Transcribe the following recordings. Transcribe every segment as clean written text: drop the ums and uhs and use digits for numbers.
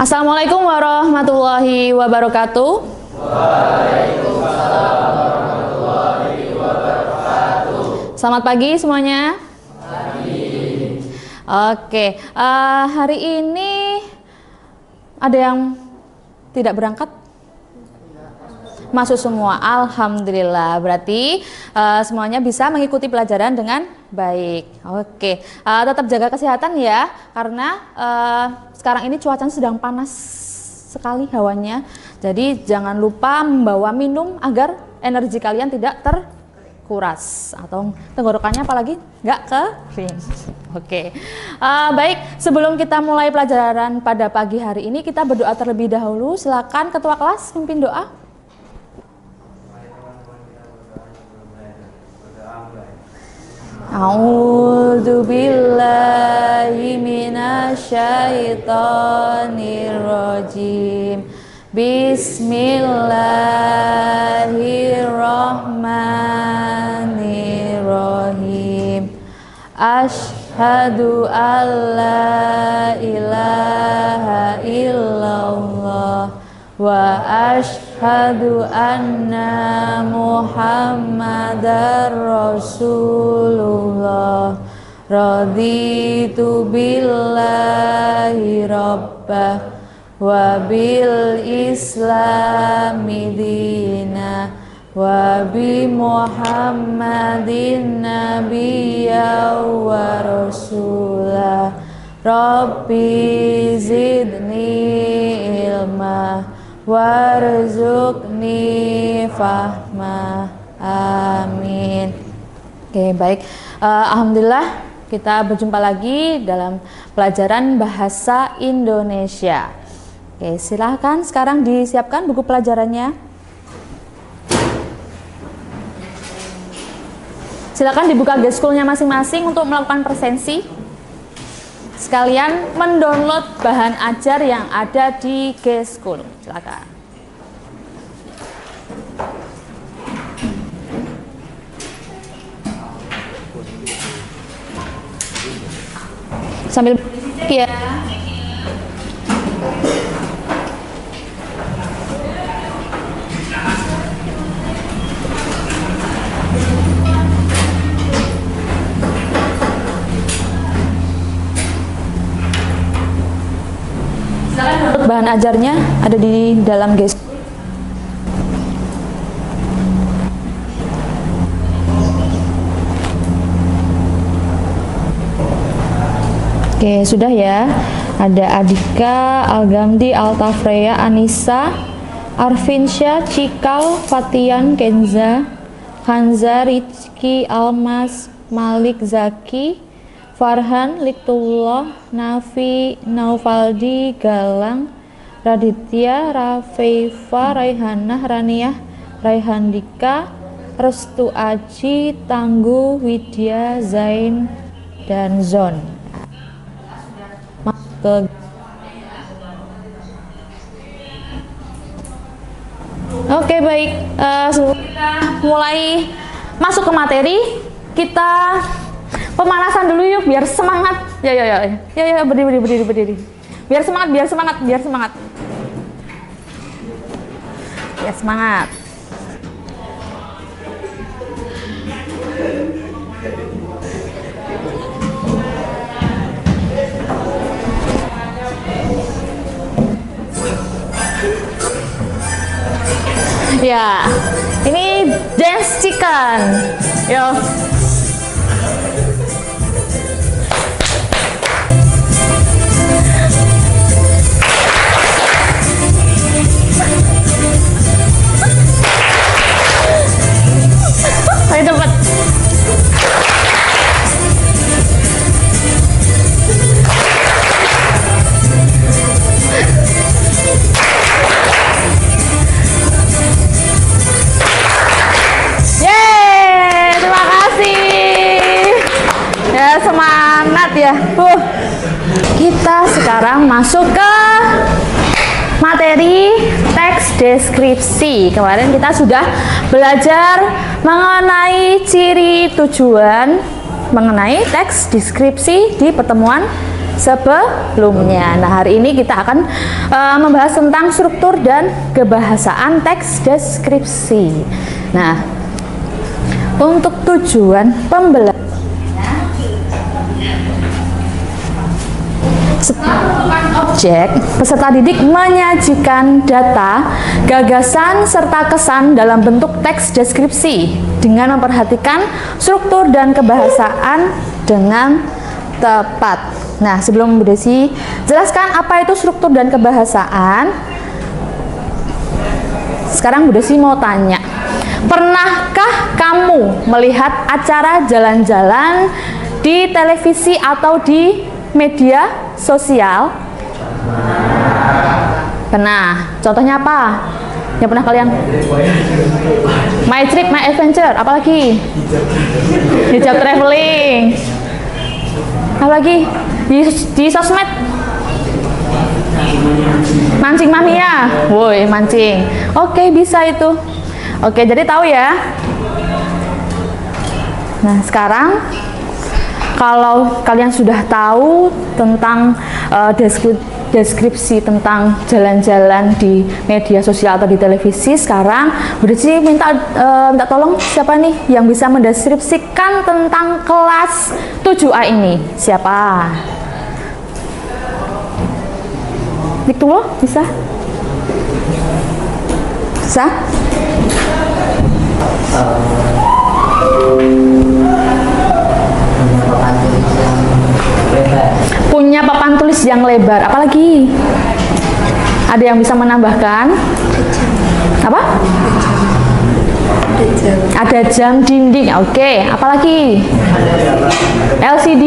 Assalamualaikum warahmatullahi wabarakatuh. Waalaikumsalam warahmatullahi wabarakatuh. Selamat pagi semuanya. Pagi. Oke, hari ini ada yang tidak berangkat? Masuk semua, alhamdulillah. Berarti semuanya bisa mengikuti pelajaran dengan baik. Oke, tetap jaga kesehatan ya, karena sekarang ini cuacanya sedang panas sekali hawanya. Jadi jangan lupa membawa minum agar energi kalian tidak terkuras atau tenggorokannya apalagi nggak kering. Oke, baik. Sebelum kita mulai pelajaran pada pagi hari ini, kita berdoa terlebih dahulu. Silakan ketua kelas pimpin doa. A'udzu billahi minasyaitonir rajim. Bismillahirrahmanirrahim. Asyhadu alla ilaha illallah wa asyhadu anna Muhammadar Rasulullah. Raditu billahi rabbah wa bil islami dina wa bi Muhammadin nabiyya wa rasulah. Rabbi zidni ilma warzuqni fahma. Amin. Oke, baik. Alhamdulillah kita berjumpa lagi dalam pelajaran bahasa Indonesia. Oke, silahkan sekarang disiapkan buku pelajarannya. Silakan dibuka G-School-nya masing-masing untuk melakukan presensi. Sekalian mendownload bahan ajar yang ada di G-School. Silakan. Sambil ya. Bahan ajarnya ada di dalam guys. Oke, sudah ya. Ada Adika, Algamdi, Altafreya, Anissa, Arfinsyah, Cikal, Fatian, Kenza, Hanza, Rizky, Almas, Malik, Zaki, Farhan, Liktullah, Nafi, Naufaldi, Galang, Raditya, Rafeifa, Raihanah, Raniyah, Raihandika, Restu Aji, Tangguh, Widya, Zain, dan Zon. Oke, baik. Kita mulai masuk ke materi. Kita pemanasan dulu yuk biar semangat. Ya, berdiri. Biar semangat. Biar semangat. Ya, ini dance chicken. Yo. Ayo cepat. Yeay, terima kasih. Ya, semangat ya. Kita sekarang masuk ke materi teks deskripsi. Kemarin kita sudah belajar mengenai ciri tujuan mengenai teks deskripsi di pertemuan sebelumnya. Nah, hari ini kita akan membahas tentang struktur dan kebahasaan teks deskripsi. Nah, untuk tujuan pembelajaran objek, peserta didik menyajikan data, gagasan, serta kesan dalam bentuk teks deskripsi dengan memperhatikan struktur dan kebahasaan dengan tepat. Nah, sebelum Bu Desi jelaskan apa itu struktur dan kebahasaan, sekarang Bu Desi mau tanya, pernahkah kamu melihat acara jalan-jalan di televisi atau di media sosial? Pernah. Contohnya apa yang pernah kalian? My Trip, My Adventure. Apalagi? Hijab traveling. Apalagi? Di sosmed? Mancing Mania. Woi, mancing. Oke, bisa itu. Oke, jadi tahu ya. Nah, sekarang kalau kalian sudah tahu tentang deskripsi tentang jalan-jalan di media sosial atau di televisi, sekarang Bu Desi minta tolong siapa nih yang bisa mendeskripsikan tentang kelas 7A ini? Siapa? Itu loh, bisa? Bisa? Punya papan tulis yang lebar. Apalagi? Ada yang bisa menambahkan? Apa? Ada jam dinding. Oke, apalagi? LCD.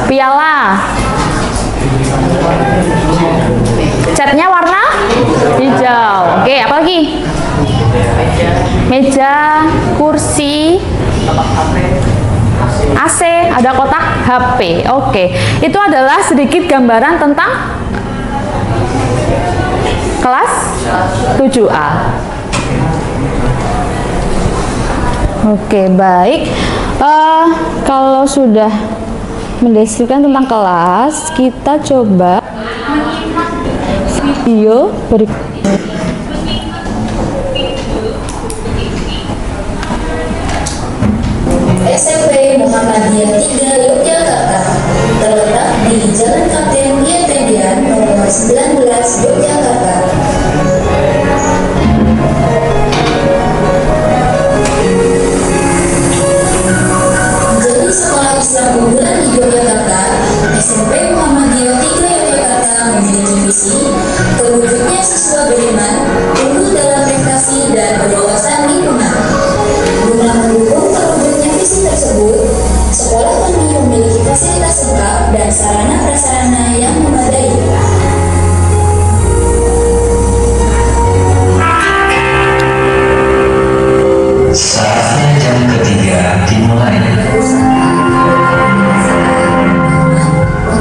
Piala. Catnya warna hijau. Oke, apalagi? Meja, kursi, AC, ada kotak HP. Oke, itu adalah sedikit gambaran tentang kelas 7A. Oke, baik. Kalau sudah mendeskripsikan tentang kelas, kita coba video berikutnya. SMP Muhammadiyah 3 Yogyakarta terletak di Jalan Kapten Tendian nomor 19 Yogyakarta. Jadi sekolah Islam unggulan di Yogyakarta, SMP Muhammadiyah 3 Yogyakarta memiliki visi terwujudnya siswa beriman, unggul dalam prestasi dan berwawasan lingkungan. Guna mendukung terwujudnya visi tersebut, sekolah kami memiliki fasilitas lengkap dan sarana prasarana yang memadai. Saatnya jam ketiga dimulai.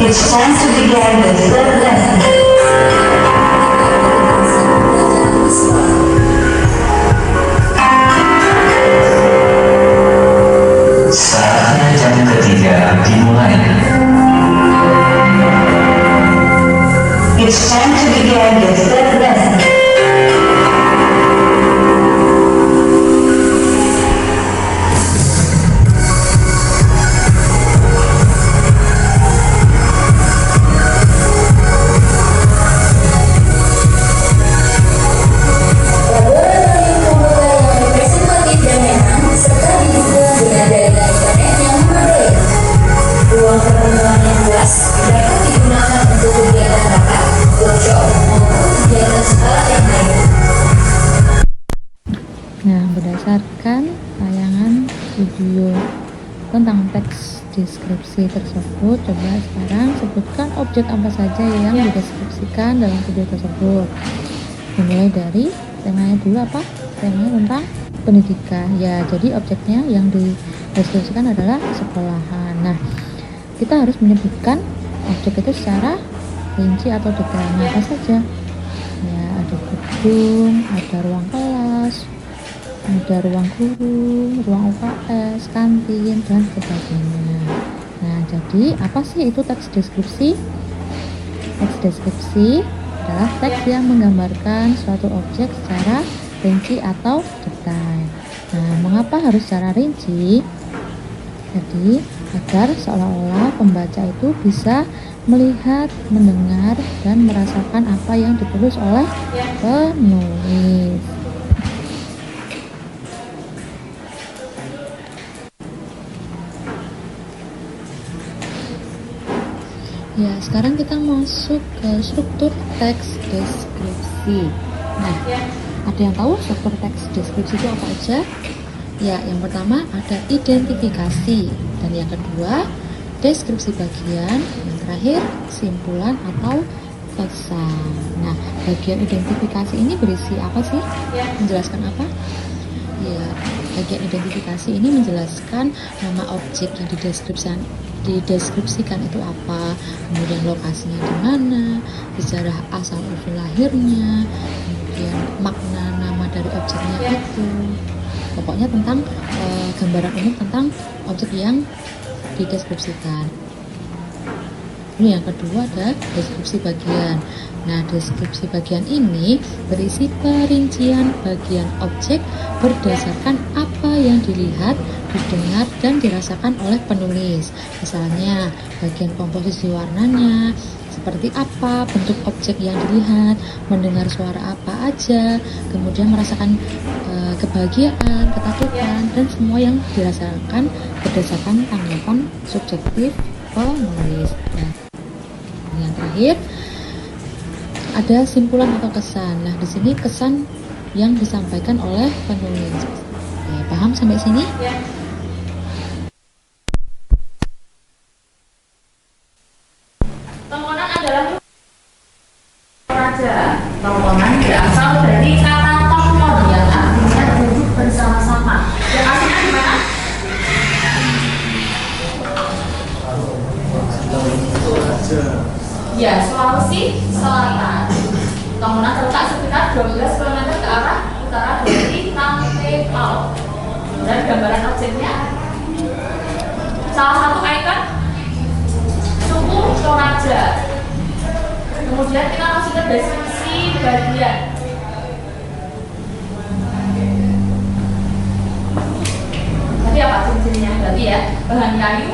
It's time to begin the third lesson. Saatnya jam ketiga dimulai. It's time to begin the third lesson. Nah, berdasarkan tayangan video tentang teks deskripsi tersebut, coba sekarang sebutkan objek apa saja yang dideskripsikan dalam video tersebut. Dimulai dari temanya dulu, apa? Temanya tentang pendidikan. Ya, jadi objeknya yang dideskripsikan adalah sekolahan. Nah, kita harus menyebutkan objek itu secara rinci atau detailnya apa saja. Ya, ada gedung, ada ruang kelas, ada ruang guru, ruang UKS, kantin, dan sebagainya. Nah, jadi apa sih itu teks deskripsi? Teks deskripsi adalah teks yang menggambarkan suatu objek secara rinci atau detail. Nah, mengapa harus secara rinci? Jadi, agar seolah-olah pembaca itu bisa melihat, mendengar, dan merasakan apa yang ditulis oleh penulis. Ya, sekarang kita masuk ke struktur teks deskripsi. Nah, ada yang tahu struktur teks deskripsi itu apa aja? Ya, yang pertama ada identifikasi, dan yang kedua deskripsi bagian, yang terakhir kesimpulan atau pesan. Nah, bagian identifikasi ini berisi apa sih? Menjelaskan apa? Ya, bagian identifikasi ini menjelaskan nama objek yang dideskripsikan itu apa, kemudian lokasinya di mana, sejarah asal usul lahirnya, kemudian makna nama dari objeknya itu. Pokoknya tentang gambaran umum tentang objek yang dideskripsikan. Ini yang kedua ada deskripsi bagian. Nah, deskripsi bagian ini berisi perincian bagian objek berdasarkan apa yang dilihat, didengar, dan dirasakan oleh penulis. Misalnya, bagian komposisi warnanya, seperti apa bentuk objek yang dilihat, mendengar suara apa aja, kemudian merasakan kebahagiaan, ketakutan, dan semua yang dirasakan berdasarkan tanggapan subjektif penulis. Nah, yang terakhir ada simpulan atau kesan. Nah, di sini kesan yang disampaikan oleh penulis. Oke, paham sampai sini? Ya. Tongkonan adalah raja. Tongkonan berasal dari kata tongkon yang artinya duduk bersama-sama. Yang aslinya di mana? Ya, Sulawesi Selatan. Tongkonan terletak sekitar 12 km ke arah utara dari Tampepal. Dan gambaran objeknya salah satu ikon suku Toraja. Kemudian kita masuk ke deskripsi bagian. Tadi apa jenisnya? Berarti ya, bahan kayu,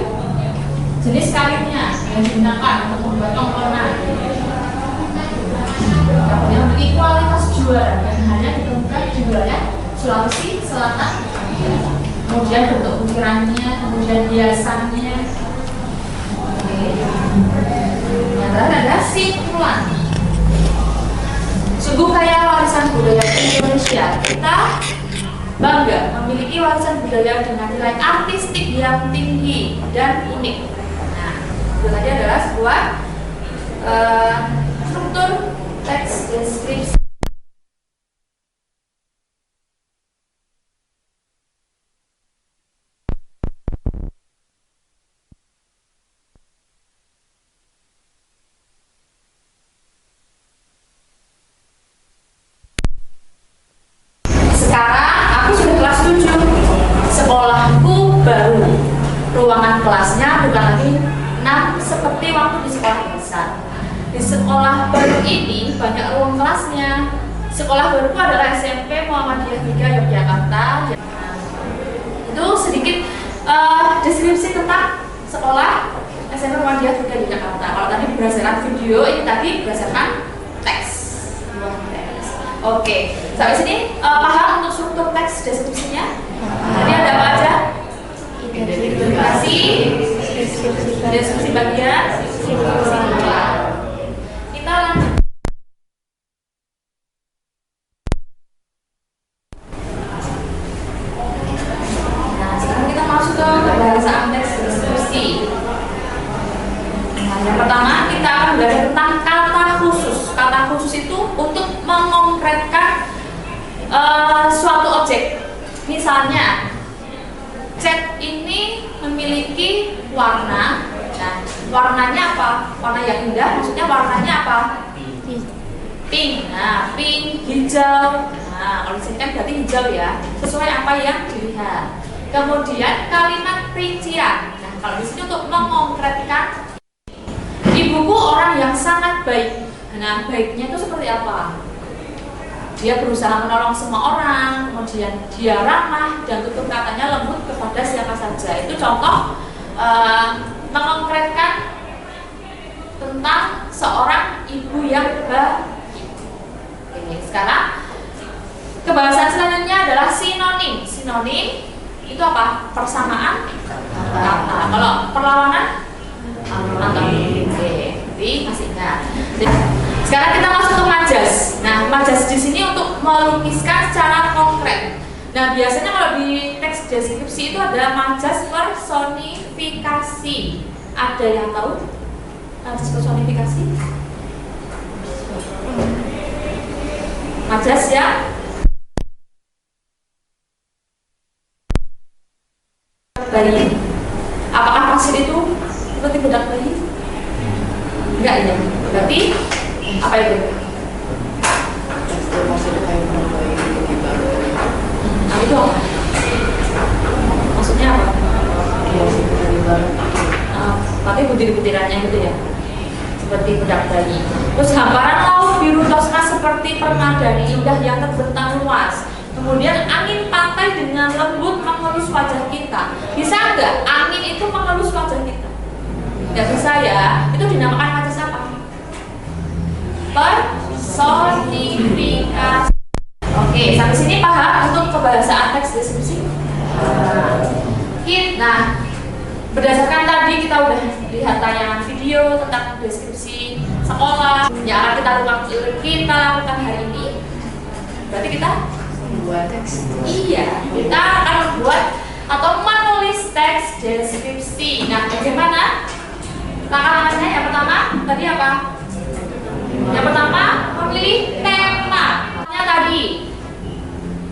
jenis kayunya yang digunakan untuk membuat tongkonan. Yang memiliki kualitas juara dan hanya ditemukan di wilayah Sulawesi Selatan. Kemudian bentuk ukirannya, kemudian hiasannya. Yang terakhir ada simpulan. Sungguh kaya warisan budaya Indonesia. Kita bangga memiliki warisan budaya dengan nilai artistik yang tinggi dan unik. Nah, itu tadi adalah sebuah struktur teks deskripsi. Sekarang aku sudah kelas 7. Sekolahku baru. Ruangan kelasnya bukan lagi 6 seperti waktu di sekolah besar. Di sekolah baru ini banyak ruang kelasnya. Sekolah baruku adalah SMP Muhammadiyah 3 Yogyakarta. Itu sedikit deskripsi tentang sekolah SMP Muhammadiyah 3 Yogyakarta. Kalau tadi berdasarkan video, ini tadi berdasarkan teks. Oke, sampai sini paham untuk struktur teks deskripsinya? Tadi ada apa aja? Identifikasi, deskripsi bagian, kesimpulan. Kita lanjut. Nah, sekarang kita masuk ke kebahasaan teks deskripsi. Nah, yang pertama kita akan belajar tentang kata khusus. Kata khusus itu untuk mengkonkretkan suatu objek. Misalnya, cat ini memiliki warna. Nah, warnanya apa? Warna yang indah, maksudnya warnanya apa? Pink. Nah, pink, hijau. Nah, kalau disini kan berarti hijau ya, sesuai apa yang dilihat. Kemudian kalimat rincian. Nah, Kalau di sini untuk mengkonkretkan, ibuku orang yang sangat baik. Nah, baiknya itu seperti apa? Dia berusaha menolong semua orang, kemudian dia ramah dan tutur katanya lembut kepada siapa saja. Itu contoh mengkonkretkan tentang seorang ibu yang baik. Oke, sekarang kebahasan selanjutnya adalah sinonim. Sinonim itu apa? Persamaan kata. Kalau perlawanan antonim. Oke, jadi masih ingat. Sekarang kita masuk ke majas. Nah, majas di sini untuk melukiskan secara konkret. Nah, biasanya kalau di teks deskripsi itu ada majas personifikasi. Ada yang tahu majas personifikasi? Majas ya? Bayi. Apakah pasir itu seperti bedak bayi? Enggak ya. Berarti apa itu? Nah, itu apa? Maksudnya apa? Tapi butir-butirannya gitu ya, seperti bedak bayi. Terus hamparan laut biru tosca seperti permadani indah yang terbentang luas. Kemudian angin pantai dengan lembut mengelus wajah kita. Bisa nggak angin itu mengelus wajah kita? Nggak bisa ya. Itu dinamakan majas apa? Personifikasi. Oke, sampai sini paham untuk kebahasaan teks deskripsi? Nah, berdasarkan tadi kita udah lihat tayangan video tentang deskripsi sekolah yang akan kita lakukan hari ini. Berarti kita membuat teks. Iya, kita akan membuat atau menulis teks deskripsi. Nah, bagaimana? Langkah-langkahnya yang pertama tadi apa? Yang pertama memilih tema.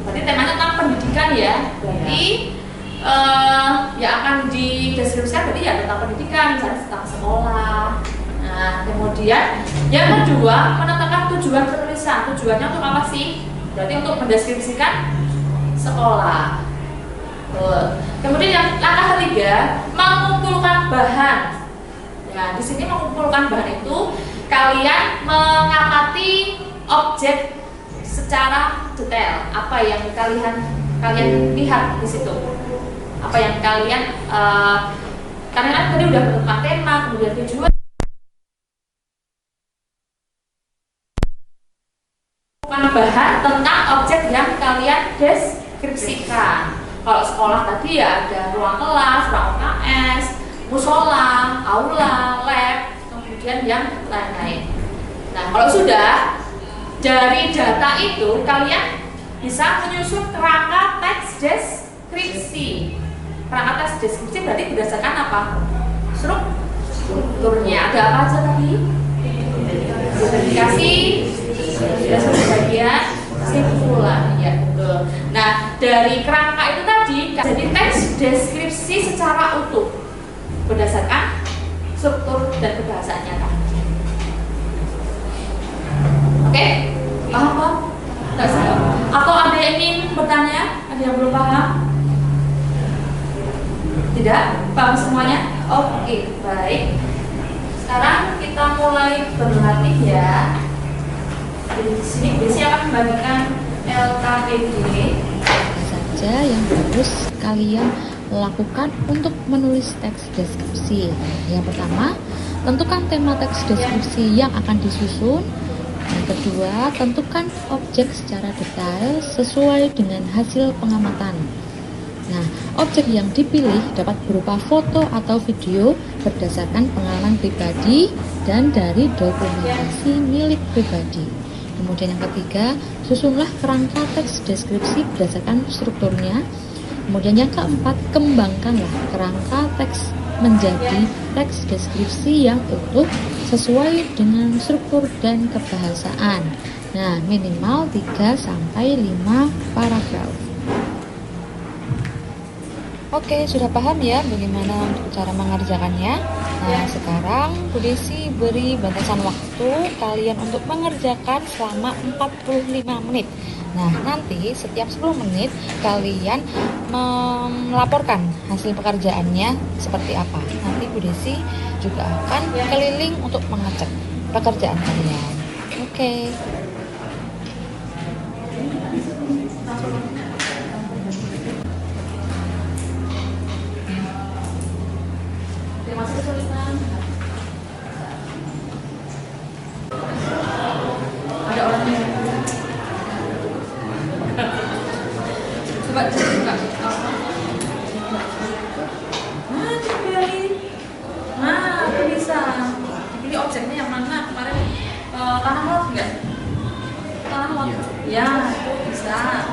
Tadi temanya tentang pendidikan ya. Berarti yang akan dideskripsikan berarti ya tentang pendidikan, misalnya tentang sekolah. Nah, kemudian yang kedua menentukan tujuan penulisan. Tujuannya untuk apa sih? Berarti untuk mendeskripsikan sekolah. Kemudian yang langkah ketiga mengumpulkan bahan. Ya, di sini mengumpulkan bahan itu kalian mengamati objek secara detail. Apa yang kalian lihat di situ? Apa yang kalian karena kan tadi udah menentukan tema, kemudian tujuan, bahan tentang objek yang kalian deskripsikan. Kalau sekolah tadi ya ada ruang kelas, ruang UKS, musola, aula, lab, kemudian yang lain-lain. Nah, kalau sudah dari data itu kalian bisa menyusun kerangka teks deskripsi. Kerangka teks deskripsi berarti berdasarkan apa? Strukturnya. Ada apa aja tadi? Identifikasi, bagian, kesimpulan, ya betul. Nah, dari kerangka itu tadi jadi teks deskripsi secara utuh berdasarkan struktur dan kebahasaannya tadi. Oke, paham Pak? Atau ada yang ingin bertanya? Ada yang belum paham? Tidak? Paham semuanya? Oke, baik. Sekarang kita mulai berlatih ya. Di sini biasanya akan membagikan LKPD. Apa saja yang harus kalian lakukan untuk menulis teks deskripsi? Yang pertama, tentukan tema teks deskripsi yang akan disusun. Yang kedua, tentukan objek secara detail sesuai dengan hasil pengamatan. Nah, objek yang dipilih dapat berupa foto atau video berdasarkan pengalaman pribadi dan dari dokumentasi milik pribadi. Kemudian yang ketiga, susunlah kerangka teks deskripsi berdasarkan strukturnya. Kemudian yang keempat, kembangkanlah kerangka teks menjadi teks deskripsi yang utuh sesuai dengan struktur dan kebahasaan. Nah, minimal 3-5 paragraf. Oke, sudah paham ya bagaimana untuk cara mengerjakannya? Nah, sekarang Bu Desi beri batasan waktu kalian untuk mengerjakan selama 45 menit. Nah, nanti setiap 10 menit kalian melaporkan hasil pekerjaannya seperti apa. Nanti Bu Desi juga akan keliling untuk mengecek pekerjaan kalian. Oke. Masih kesulitan. Ada orang yang coba buka. Nah, itu bisa. Ini objeknya yang mana kemarin? Tanah laut enggak? Tanah laut. Ya, itu bisa.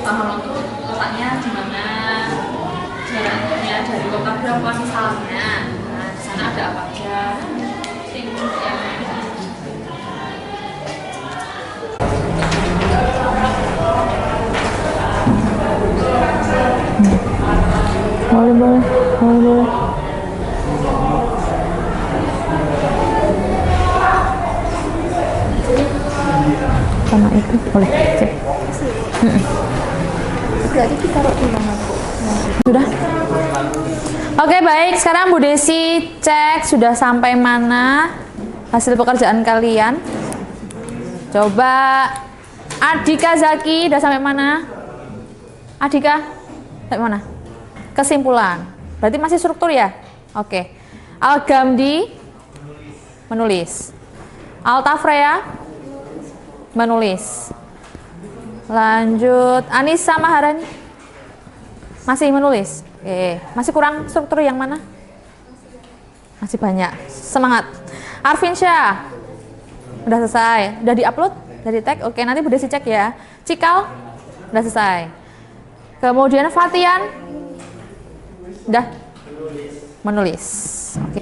Tanah laut itu letaknya di mana? Jaraknya dari kota berapa misalnya. Nah, di sana ada apa aja? Boleh. Sama itu boleh cek. Berarti ditaruh di mana, Bu? Sudah. Oke, baik. Sekarang Bu Desi cek sudah sampai mana hasil pekerjaan kalian. Coba Adika Zaki udah sampai mana? Adika sampai mana? Kesimpulan. Berarti masih struktur ya? Oke. Al-Gamdi menulis. Altafrea menulis. Lanjut Anissa Maharani masih menulis. Oke. Masih kurang struktur yang mana? Masih banyak. Semangat. Arvin Syah udah selesai. Udah diupload? Udah di tag? Oke, nanti Bu Desi cek ya. Cikal udah selesai. Kemudian Fatian udah menulis. Oke.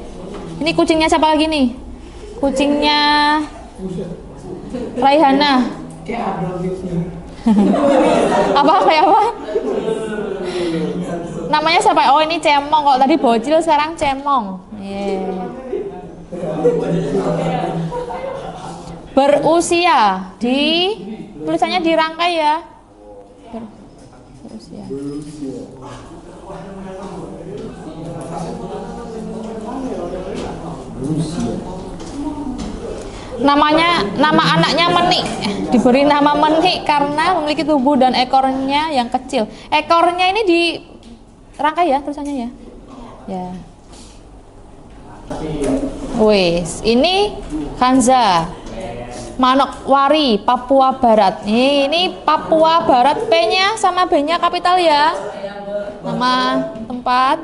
Ini kucingnya siapa lagi nih? Kucingnya Raihana. Apa kayak apa? Namanya siapa? Oh, ini Cemong. Kok tadi bocil sekarang Cemong. Yeah. Berusia di tulisannya dirangkai ya. Berusia. Nama anaknya Menik, diberi nama Menik karena memiliki tubuh dan ekornya yang kecil. Ekornya ini dirangkai ya tulisannya ya. Ya. Wes, ini Kanza. Manokwari, Papua Barat. Ini Papua Barat, P-nya sama B-nya kapital ya. Nama tempat.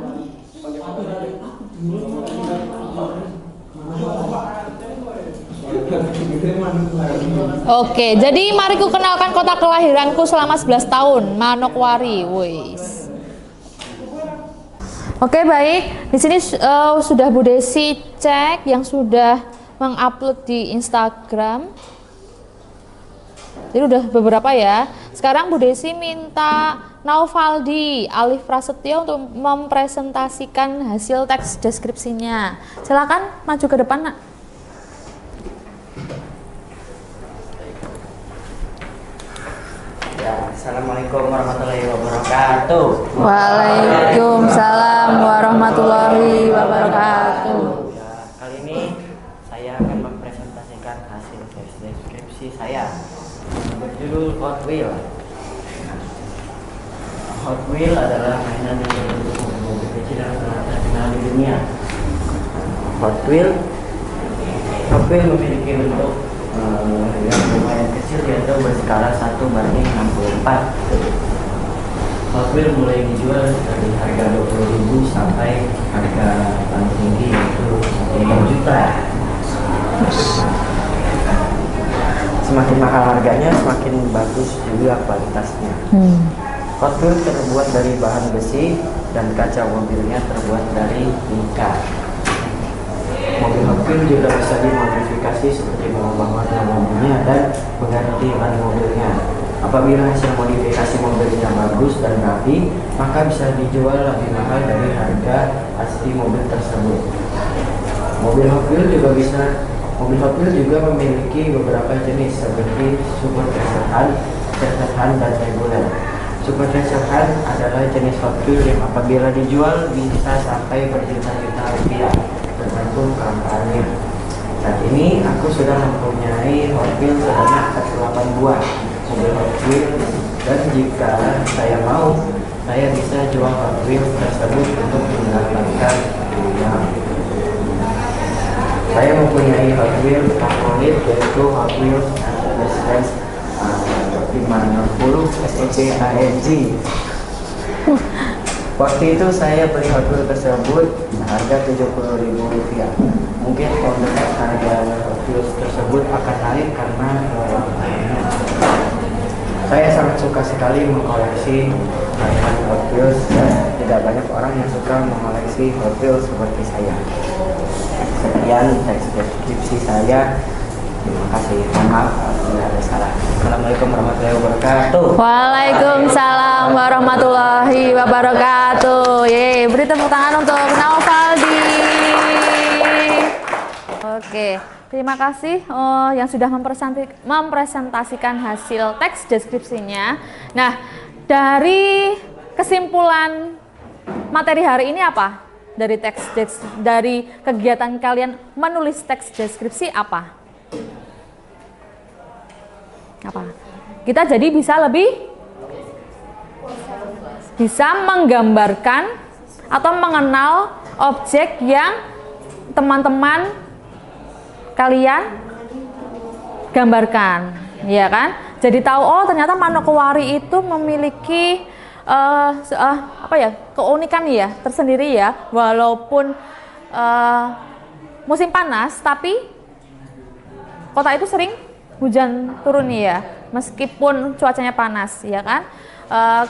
Oke, jadi mari ku kenalkan kota kelahiranku selama 11 tahun, Manokwari. Wis. Oke, baik. Di sini sudah Bu Desi cek yang sudah mengupload di Instagram. Jadi udah beberapa ya. Sekarang Bu Desi minta Naufaldi Alif Prasetyo untuk mempresentasikan hasil teks deskripsinya. Silakan maju ke depan, Nak. Assalamualaikum warahmatullahi wabarakatuh. Waalaikumsalam warahmatullahi wabarakatuh. Kali ini saya akan mempresentasikan hasil tes deskripsi saya berjudul Hot Wheel. Hot Wheel adalah mainan yang berbentuk mobil kecil dan sangat terkenal di dunia. Hot Wheel memiliki bentuk yang lumayan kecil, yaitu berskala 1/64. Hot Wheel mulai dijual dari harga 20.000 sampai harga paling tinggi yaitu 5 juta. Semakin mahal harganya, semakin bagus juga kualitasnya. Hot Wheel terbuat dari bahan besi dan kaca mobilnya terbuat dari mica. Mobil Hot Wheel juga bisa dimodifikasi seperti mengubah warna mobilnya dan mengganti ban mobilnya. Apabila hasil modifikasi mobil mobilnya bagus dan rapi, maka bisa dijual lebih mahal dari harga asli mobil tersebut. Mobil Hot Wheels juga memiliki beberapa jenis seperti Super Tracer, dan reguler. Super Tracer adalah jenis Hot Wheels yang apabila dijual bisa sampai berjuta-juta rupiah, tergantung kelangkaannya. Saat ini aku sudah mempunyai Hot Wheels sebanyak 48 buah mobil Hot Wheels, dan jika saya mau, saya bisa jual Hot Wheels tersebut untuk mendapatkan uang. Saya mempunyai Hot Wheels favorit, yaitu Hot Wheels Mercedes-Benz 560 SEC AMG. Waktu itu saya beli Hot Wheels tersebut harga Rp70.000. Mungkin tahun depan harga Hot Wheels tersebut akan naik karena saya sangat suka sekali mengoleksi mainan Hot Wheels, dan tidak banyak orang yang suka mengoleksi Hot Wheels seperti saya. Sekian teks deskripsi saya. Terima kasih. Mohon maaf apabila ada salah. Assalamualaikum warahmatullahi wabarakatuh. Waalaikumsalam warahmatullahi wabarakatuh. Yeay, beri tepuk tangan untuk Naufaldi. Oke, terima kasih yang sudah mempresentasikan hasil teks deskripsinya. Nah, dari kesimpulan materi hari ini apa? Dari dari kegiatan kalian menulis teks deskripsi apa? Kita jadi bisa menggambarkan atau mengenal objek yang teman-teman kalian gambarkan, ya kan? Jadi tahu, oh ternyata Manokwari itu memiliki keunikan ya tersendiri ya, walaupun musim panas tapi kota itu sering hujan turun ya, meskipun cuacanya panas, ya kan?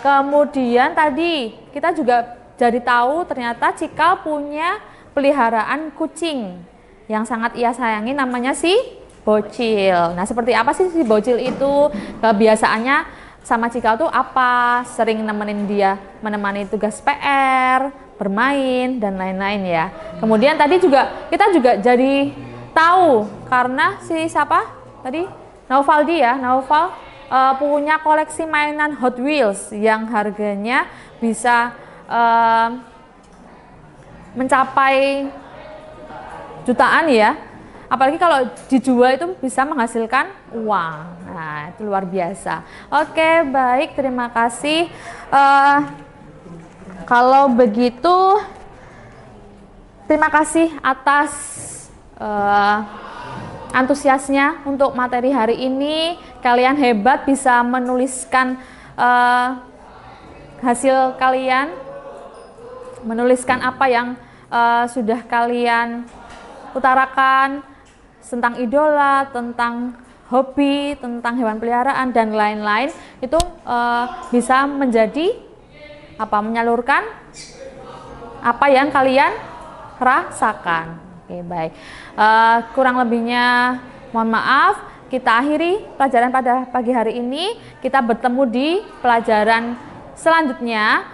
Kemudian tadi kita juga jadi tahu ternyata Cikal punya peliharaan kucing yang sangat ia sayangi, namanya si Bocil. Nah, seperti apa sih si Bocil itu? Kebiasaannya sama Cikal tuh apa? Sering menemani tugas PR, bermain, dan lain-lain ya. Kemudian tadi kita juga jadi tahu karena si siapa? Tadi Naufaldi ya, Naufal punya koleksi mainan Hot Wheels yang harganya bisa mencapai jutaan ya. Apalagi kalau dijual itu bisa menghasilkan uang. Nah, itu luar biasa. Oke, baik, terima kasih. Kalau begitu, terima kasih atas antusiasnya untuk materi hari ini. Kalian hebat bisa menuliskan hasil kalian, menuliskan apa yang sudah kalian utarakan tentang idola, tentang hobi, tentang hewan peliharaan dan lain-lain. Itu bisa menjadi menyalurkan apa yang kalian rasakan. Oke, baik. Kurang lebihnya mohon maaf. Kita akhiri pelajaran pada pagi hari ini. Kita bertemu di pelajaran selanjutnya.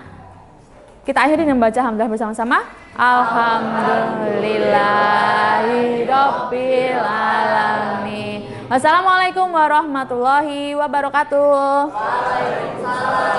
Kita akhiri dengan membaca hamdalah bersama-sama. Alhamdulillahirabbil alamin. Wassalamualaikum warahmatullahi wabarakatuh. Waalaikumsalam.